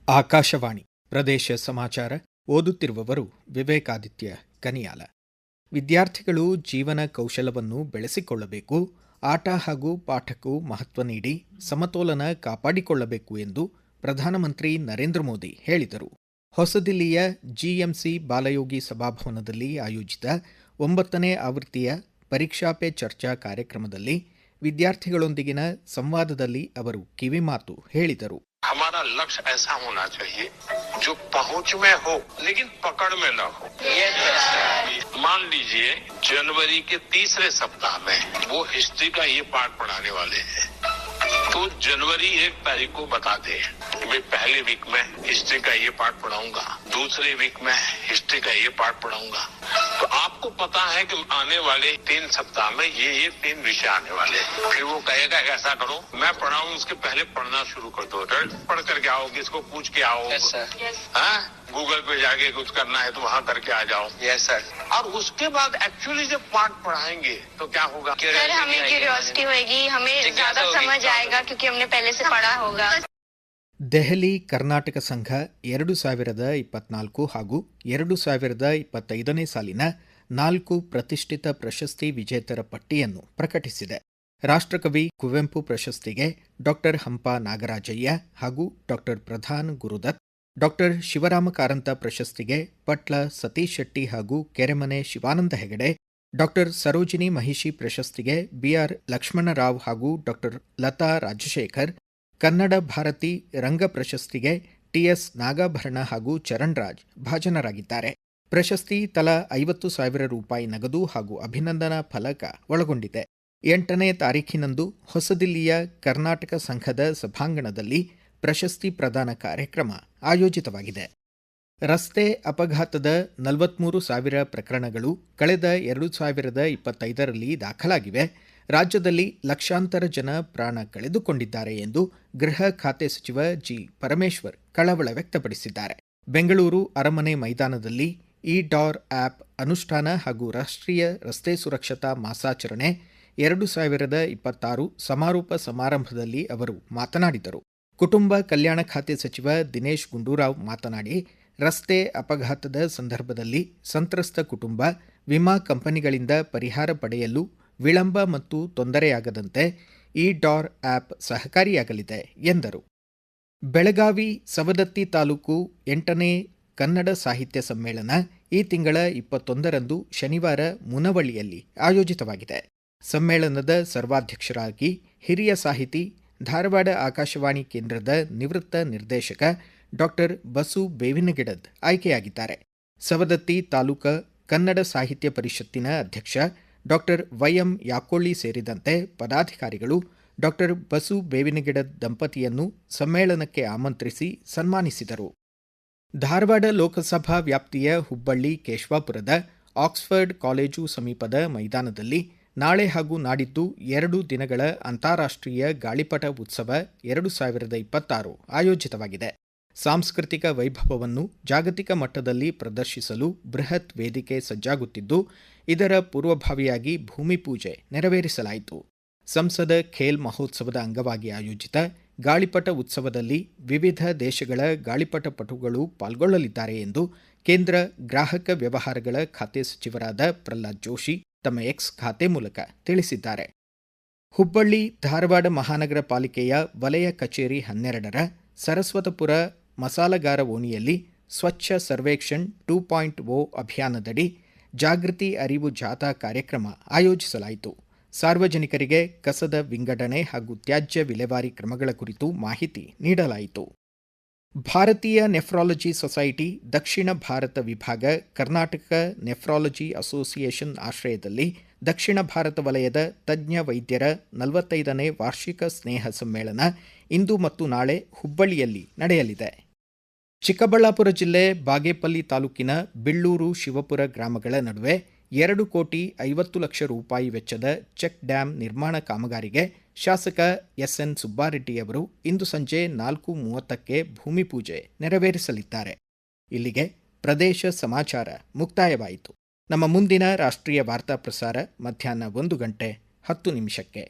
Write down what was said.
ಆಕಾಶವಾಣಿ ಪ್ರದೇಶ ಸಮಾಚಾರ ಓದುತ್ತಿರುವವರು ವಿವೇಕಾದಿತ್ಯ ಕನಿಯಾಲ. ವಿದ್ಯಾರ್ಥಿಗಳು ಜೀವನ ಕೌಶಲವನ್ನು ಬೆಳೆಸಿಕೊಳ್ಳಬೇಕು, ಆಟ ಹಾಗೂ ಪಾಠಕ್ಕೂ ಮಹತ್ವ ನೀಡಿ ಸಮತೋಲನ ಕಾಪಾಡಿಕೊಳ್ಳಬೇಕು ಎಂದು ಪ್ರಧಾನಮಂತ್ರಿ ನರೇಂದ್ರ ಮೋದಿ ಹೇಳಿದರು. ಹೊಸದಿಲ್ಲಿಯ ಜಿಎಂಸಿ ಬಾಲಯೋಗಿ ಸಭಾಭವನದಲ್ಲಿ ಆಯೋಜಿತ 9ನೇ ಆವೃತ್ತಿಯ ಪರೀಕ್ಷಾ ಪೇ ಚರ್ಚಾ ಕಾರ್ಯಕ್ರಮದಲ್ಲಿ ವಿದ್ಯಾರ್ಥಿಗಳೊಂದಿಗಿನ ಸಂವಾದದಲ್ಲಿ ಅವರು ಕಿವಿಮಾತು ಹೇಳಿದರು. हमारा लक्ष्य ऐसा होना चाहिए जो पहुंच में हो लेकिन पकड़ में न हो। मान लीजिए जनवरी के तीसरे सप्ताह में वो हिस्ट्री का ये पाठ पढ़ाने वाले हैं, तो जनवरी 1 तारीख को बता दे मैं पहले वीक में हिस्ट्री का ये पाठ पढ़ाऊंगा, दूसरे वीक में हिस्ट्री का ये पाठ पढ़ाऊंगा। तो आपको पता है कि आने वाले 3 सप्ताह में ये 3 विषय आने वाले हैं। फिर वो कहेगा ऐसा करो, मैं पढ़ाऊं उसके पहले पढ़ना शुरू कर दो, पढ़ करके आओ, किसको पूछ के आओ। हाँ, गूगल पे जाके कुछ करना है तो वहाँ करके आ जाओ। Yes sir. और उसके बाद एक्चुअली जब पाठ पढ़ाएंगे तो क्या होगा सर, हमें क्यूरियोसिटी होगी, हमें ज्यादा समझ आएगा क्योंकि हमने पहले से पढ़ा होगा। ದೆಹಲಿ ಕರ್ನಾಟಕ ಸಂಘ 2024 ಹಾಗೂ 2025ನೇ ಸಾಲಿನ 4 ಪ್ರತಿಷ್ಠಿತ ಪ್ರಶಸ್ತಿ ವಿಜೇತರ ಪಟ್ಟಿಯನ್ನು ಪ್ರಕಟಿಸಿದೆ. ರಾಷ್ಟ್ರಕವಿ ಕುವೆಂಪು ಪ್ರಶಸ್ತಿಗೆ ಡಾ ಹಂಪ ನಾಗರಾಜಯ್ಯ ಹಾಗೂ ಡಾ ಪ್ರಧಾನ್ ಗುರುದತ್, ಡಾ ಶಿವರಾಮ ಕಾರಂತ ಪ್ರಶಸ್ತಿಗೆ ಪಟ್ಲ ಸತೀಶ್ ಶೆಟ್ಟಿ ಹಾಗೂ ಕೆರೆಮನೆ ಶಿವಾನಂದ ಹೆಗಡೆ, ಡಾ ಸರೋಜಿನಿ ಮಹಿಷಿ ಪ್ರಶಸ್ತಿಗೆ ಬಿಆರ್ ಲಕ್ಷ್ಮಣರಾವ್ ಹಾಗೂ ಡಾ ಲತಾ ರಾಜಶೇಖರ್, ಕನ್ನಡ ಭಾರತಿ ರಂಗ ಪ್ರಶಸ್ತಿಗೆ ಟಿಎಸ್ ನಾಗಾಭರಣ ಹಾಗೂ ಚರಣ್ ರಾಜ್ ಭಾಜನರಾಗಿದ್ದಾರೆ. ಪ್ರಶಸ್ತಿ ತಲಾ 50,000 ರೂಪಾಯಿ ನಗದು ಹಾಗೂ ಅಭಿನಂದನಾ ಫಲಕ ಒಳಗೊಂಡಿದೆ. 8ನೇ ತಾರೀಖಿನಂದು ಹೊಸದಿಲ್ಲಿಯ ಕರ್ನಾಟಕ ಸಂಘದ ಸಭಾಂಗಣದಲ್ಲಿ ಪ್ರಶಸ್ತಿ ಪ್ರದಾನ ಕಾರ್ಯಕ್ರಮ ಆಯೋಜಿತವಾಗಿದೆ. ರಸ್ತೆ ಅಪಘಾತದ 43,000 ಪ್ರಕರಣಗಳು ಕಳೆದ 2025ರಲ್ಲಿ ದಾಖಲಾಗಿವೆ. ರಾಜ್ಯದಲ್ಲಿ ಲಕ್ಷಾಂತರ ಜನ ಪ್ರಾಣ ಕಳೆದುಕೊಂಡಿದ್ದಾರೆ ಎಂದು ಗೃಹ ಖಾತೆ ಸಚಿವ ಜಿ ಪರಮೇಶ್ವರ್ ಕಳವಳ ವ್ಯಕ್ತಪಡಿಸಿದ್ದಾರೆ. ಬೆಂಗಳೂರು ಅರಮನೆ ಮೈದಾನದಲ್ಲಿ ಇ-ಡಾರ್ ಆಪ್ ಅನುಷ್ಠಾನ ಹಾಗೂ ರಾಷ್ಟ್ರೀಯ ರಸ್ತೆ ಸುರಕ್ಷತಾ ಮಾಸಾಚರಣೆ 2026 ಸಮಾರೋಪ ಸಮಾರಂಭದಲ್ಲಿ ಅವರು ಮಾತನಾಡಿದರು. ಕುಟುಂಬ ಕಲ್ಯಾಣ ಖಾತೆ ಸಚಿವ ದಿನೇಶ್ ಗುಂಡೂರಾವ್ ಮಾತನಾಡಿ, ರಸ್ತೆ ಅಪಘಾತದ ಸಂದರ್ಭದಲ್ಲಿ ಸಂತ್ರಸ್ತ ಕುಟುಂಬ ವಿಮಾ ಕಂಪನಿಗಳಿಂದ ಪರಿಹಾರ ಪಡೆಯಲು ವಿಳಂಬ ಮತ್ತು ತೊಂದರೆಯಾಗದಂತೆ ಇ-ಡಾರ್ ಆಪ್ ಸಹಕಾರಿಯಾಗಲಿದೆ ಎಂದರು. ಬೆಳಗಾವಿ ಸವದತ್ತಿ ತಾಲೂಕು 8ನೇ ಕನ್ನಡ ಸಾಹಿತ್ಯ ಸಮ್ಮೇಳನ ಈ ತಿಂಗಳ 21ರಂದು ಶನಿವಾರ ಮುನವಳ್ಳಿಯಲ್ಲಿ ಆಯೋಜಿತವಾಗಿದೆ. ಸಮ್ಮೇಳನದ ಸರ್ವಾಧ್ಯಕ್ಷರಾಗಿ ಹಿರಿಯ ಸಾಹಿತಿ, ಧಾರವಾಡ ಆಕಾಶವಾಣಿ ಕೇಂದ್ರದ ನಿವೃತ್ತ ನಿರ್ದೇಶಕ ಡಾ ಬಸು ಬೇವಿನಗಿಡದ್ ಆಯ್ಕೆಯಾಗಿದ್ದಾರೆ. ಸವದತ್ತಿ ತಾಲೂಕಾ ಕನ್ನಡ ಸಾಹಿತ್ಯ ಪರಿಷತ್ತಿನ ಅಧ್ಯಕ್ಷ ಡಾ ವೈಎಂ ಯಾಕೊಳ್ಳಿ ಸೇರಿದಂತೆ ಪದಾಧಿಕಾರಿಗಳು ಡಾ ಬಸು ಬೇವಿನಗಿಡದ್ ದಂಪತಿಯನ್ನು ಸಮ್ಮೇಳನಕ್ಕೆ ಆಮಂತ್ರಿಸಿ ಸನ್ಮಾನಿಸಿದರು. ಧಾರವಾಡ ಲೋಕಸಭಾ ವ್ಯಾಪ್ತಿಯ ಹುಬ್ಬಳ್ಳಿ ಕೇಶವಾಪುರದ ಆಕ್ಸ್ಫರ್ಡ್ ಕಾಲೇಜು ಸಮೀಪದ ಮೈದಾನದಲ್ಲಿ ನಾಳೆ ಹಾಗೂ ನಾಡಿದ್ದು 2 ದಿನಗಳ ಅಂತಾರಾಷ್ಟ್ರೀಯ ಗಾಳಿಪಟ ಉತ್ಸವ 2026 ಆಯೋಜಿತವಾಗಿದೆ. ಸಾಂಸ್ಕೃತಿಕ ವೈಭವವನ್ನು ಜಾಗತಿಕ ಮಟ್ಟದಲ್ಲಿ ಪ್ರದರ್ಶಿಸಲು ಬೃಹತ್ ವೇದಿಕೆ ಸಜ್ಜಾಗುತ್ತಿದ್ದು, ಇದರ ಪೂರ್ವಭಾವಿಯಾಗಿ ಭೂಮಿ ಪೂಜೆ ನೆರವೇರಿಸಲಾಯಿತು. ಸಂಸದ ಖೇಲ್ ಮಹೋತ್ಸವದ ಅಂಗವಾಗಿ ಆಯೋಜಿತ ಗಾಳಿಪಟ ಉತ್ಸವದಲ್ಲಿ ವಿವಿಧ ದೇಶಗಳ ಗಾಳಿಪಟ ಪಟುಗಳು ಪಾಲ್ಗೊಳ್ಳಲಿದ್ದಾರೆ ಎಂದು ಕೇಂದ್ರ ಗ್ರಾಹಕ ವ್ಯವಹಾರಗಳ ಖಾತೆ ಸಚಿವರಾದ ಪ್ರಹ್ಲಾದ್ ಜೋಶಿ ತಮ್ಮ ಎಕ್ಸ್ ಖಾತೆ ಮೂಲಕ ತಿಳಿಸಿದ್ದಾರೆ. ಹುಬ್ಬಳ್ಳಿ ಧಾರವಾಡ ಮಹಾನಗರ ಪಾಲಿಕೆಯ ವಲಯ ಕಚೇರಿ 12ರ ಸರಸ್ವತಪುರ ಮಸಾಲಗಾರ ಓಣಿಯಲ್ಲಿ ಸ್ವಚ್ಛ ಸರ್ವೇಕ್ಷಣ್ 2.0 ಅಭಿಯಾನದಡಿ ಜಾಗೃತಿ ಅರಿವು ಜಾಥಾ ಕಾರ್ಯಕ್ರಮ ಆಯೋಜಿಸಲಾಯಿತು. ಸಾರ್ವಜನಿಕರಿಗೆ ಕಸದ ವಿಂಗಡಣೆ ಹಾಗೂ ತ್ಯಾಜ್ಯ ವಿಲೇವಾರಿ ಕ್ರಮಗಳ ಕುರಿತು ಮಾಹಿತಿ ನೀಡಲಾಯಿತು. ಭಾರತೀಯ ನೆಫ್ರಾಲಜಿ ಸೊಸೈಟಿ ದಕ್ಷಿಣ ಭಾರತ ವಿಭಾಗ ಕರ್ನಾಟಕ ನೆಫ್ರಾಲಜಿ ಅಸೋಸಿಯೇಷನ್ ಆಶ್ರಯದಲ್ಲಿ ದಕ್ಷಿಣ ಭಾರತ ವಲಯದ ತಜ್ಞ ವೈದ್ಯರ 45ನೇ ವಾರ್ಷಿಕ ಸ್ನೇಹ ಸಮ್ಮೇಳನ ಇಂದು ಮತ್ತು ನಾಳೆ ಹುಬ್ಬಳ್ಳಿಯಲ್ಲಿ ನಡೆಯಲಿದೆ. ಚಿಕ್ಕಬಳ್ಳಾಪುರ ಜಿಲ್ಲೆ ಬಾಗೇಪಲ್ಲಿ ತಾಲೂಕಿನ ಬಿಳ್ಳೂರು ಶಿವಪುರ ಗ್ರಾಮಗಳ ನಡುವೆ 2,50 ಲಕ್ಷ ರೂಪಾಯಿ ವೆಚ್ಚದ ಚೆಕ್ ಡ್ಯಾಂ ನಿರ್ಮಾಣ ಕಾಮಗಾರಿಗೆ ಶಾಸಕ ಎಸ್ಎನ್ ಸುಬ್ಬಾರೆಡ್ಡಿ ಅವರು ಇಂದು ಸಂಜೆ 4:30ಕ್ಕೆ ಭೂಮಿ ಪೂಜೆ ನೆರವೇರಿಸಲಿದ್ದಾರೆ. ಇಲ್ಲಿಗೆ ಪ್ರದೇಶ ಸಮಾಚಾರ ಮುಕ್ತಾಯವಾಯಿತು. ನಮ್ಮ ಮುಂದಿನ ರಾಷ್ಟ್ರೀಯ ವಾರ್ತಾ ಪ್ರಸಾರ ಮಧ್ಯಾಹ್ನ 1:10 ನಿಮಿಷಕ್ಕೆ.